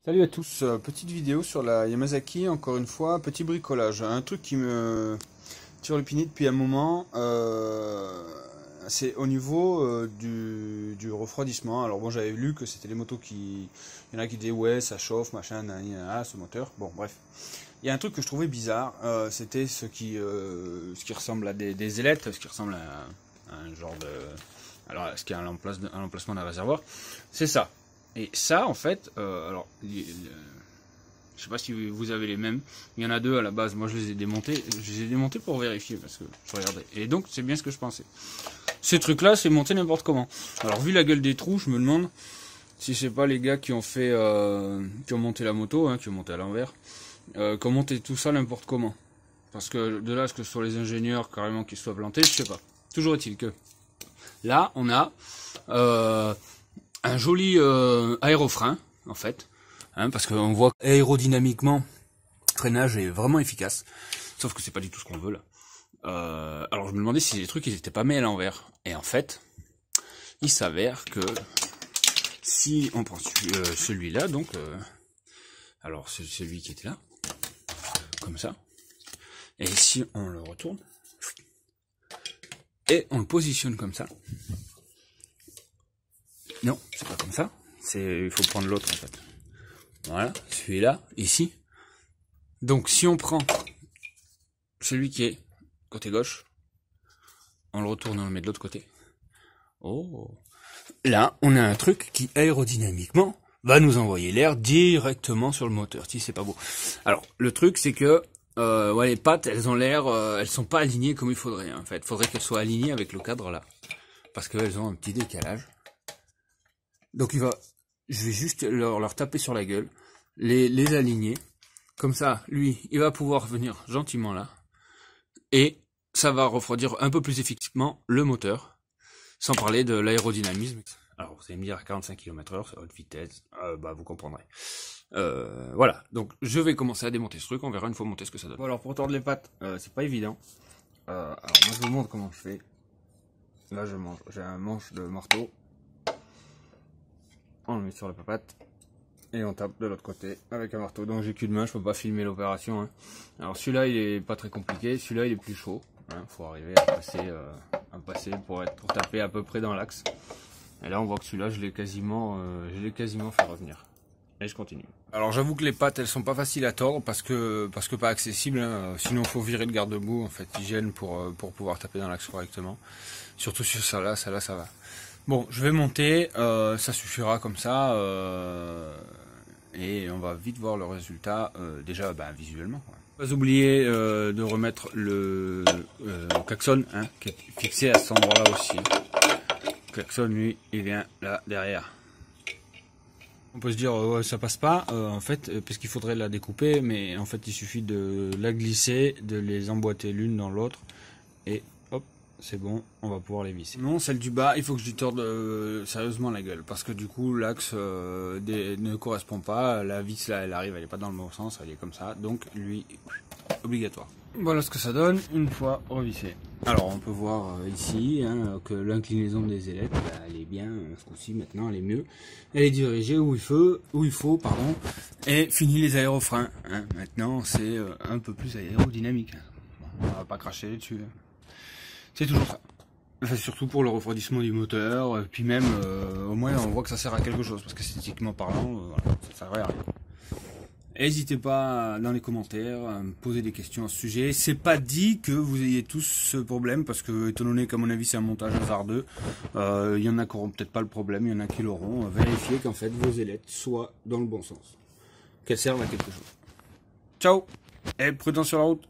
Salut à tous, petite vidéo sur la Yamazaki, encore une fois, petit bricolage. Un truc qui me tire le pinit depuis un moment, c'est au niveau du refroidissement. Alors bon, j'avais lu que c'était les motos qui... Il y en a qui disaient ouais, ça chauffe, machin, ce moteur. Bon, bref. Il y a un truc que je trouvais bizarre, c'était ce qui ressemble à des ailettes, ce qui ressemble à un genre de... Alors, ce qui est à l'emplacement d'un réservoir, c'est ça. Et ça, en fait, alors, je sais pas si vous avez les mêmes. Il y en a deux à la base. Moi, je les ai démontés. Je les ai démontés pour vérifier parce que je regardais. Et donc, c'est bien ce que je pensais. Ces trucs-là, c'est monté n'importe comment. Alors, vu la gueule des trous, je me demande si c'est pas les gars qui ont fait, qui ont monté la moto, hein, qui ont monté à l'envers, qui ont monté tout ça n'importe comment. Parce que de là, à ce que ce soit les ingénieurs carrément qui se soient plantés, je sais pas. Toujours est-il que là, on a un joli aérofrein, en fait, hein, parce qu'on voit aérodynamiquement, le freinage est vraiment efficace, sauf que c'est pas du tout ce qu'on veut là. Alors je me demandais si les trucs ils étaient pas mis à l'envers, et en fait, il s'avère que si on prend celui-là, donc, alors c'est celui qui était là, comme ça, et si on le retourne, et on le positionne comme ça, non, c'est pas comme ça. Il faut prendre l'autre en fait. Voilà, celui-là, ici. Donc si on prend celui qui est côté gauche, on le retourne et on le met de l'autre côté. Oh, là, on a un truc qui aérodynamiquement va nous envoyer l'air directement sur le moteur. Si c'est pas beau. Alors le truc c'est que ouais, les pattes, elles ont l'air, elles sont pas alignées comme il faudrait. Hein, en fait, faudrait qu'elles soient alignées avec le cadre là, parce qu'elles ont un petit décalage. Donc je vais juste leur taper sur la gueule, les aligner. Comme ça, lui, il va pouvoir venir gentiment là. Et ça va refroidir un peu plus efficacement le moteur. Sans parler de l'aérodynamisme. Alors, vous allez me dire à 45 km/h, c'est haute vitesse. Bah, vous comprendrez. Voilà. Donc, je vais commencer à démonter ce truc. On verra une fois monté ce que ça donne. Bon, alors, pour tordre les pattes, c'est pas évident. Alors, moi, je vous montre comment je fais. Là, j'ai un manche de marteau. On le met sur la papate et on tape de l'autre côté avec un marteau. Donc j'ai qu'une main, je peux pas filmer l'opération. Hein. Alors celui-là il est pas très compliqué, celui-là il est plus chaud. Hein. Faut arriver à passer pour taper à peu près dans l'axe. Et là on voit que celui-là je l'ai quasiment fait revenir. Et je continue. Alors j'avoue que les pattes elles sont pas faciles à tordre parce que pas accessibles. Hein. Sinon faut virer le garde-boue en fait, ils gênent pour pouvoir taper dans l'axe correctement. Surtout sur ça ça va. Bon, je vais monter, ça suffira comme ça, et on va vite voir le résultat, déjà visuellement. Quoi. Pas oublier de remettre le klaxon, hein, qui est fixé à cet endroit-là aussi. Le klaxon, lui, il vient là derrière. On peut se dire, ouais, ça passe pas, en fait, parce qu'il faudrait la découper, mais en fait, il suffit de la glisser, de les emboîter l'une dans l'autre, et hop. C'est bon, on va pouvoir les visser. Non, celle du bas, il faut que je lui torde sérieusement la gueule. Parce que du coup, l'axe ne correspond pas. La vis, là, elle arrive, elle n'est pas dans le bon sens, elle est comme ça. Donc, lui, obligatoire. Voilà ce que ça donne une fois revissé. Alors, on peut voir ici hein, que l'inclinaison des ailettes, elle est bien, ce coup-ci, maintenant, elle est mieux. Elle est dirigée où il faut, pardon. Et fini les aérofreins. Hein. Maintenant, c'est un peu plus aérodynamique. Bon, on va pas cracher dessus. C'est toujours ça. Enfin, surtout pour le refroidissement du moteur, puis même, au moins on voit que ça sert à quelque chose, parce qu'esthétiquement parlant, voilà, ça sert à rien. N'hésitez pas dans les commentaires à me poser des questions à ce sujet. C'est pas dit que vous ayez tous ce problème, parce que étant donné qu'à mon avis c'est un montage hasardeux, il y en a qui n'auront peut-être pas le problème, il y en a qui l'auront. Vérifiez qu'en fait vos ailettes soient dans le bon sens, qu'elles servent à quelque chose. Ciao et prudence sur la route.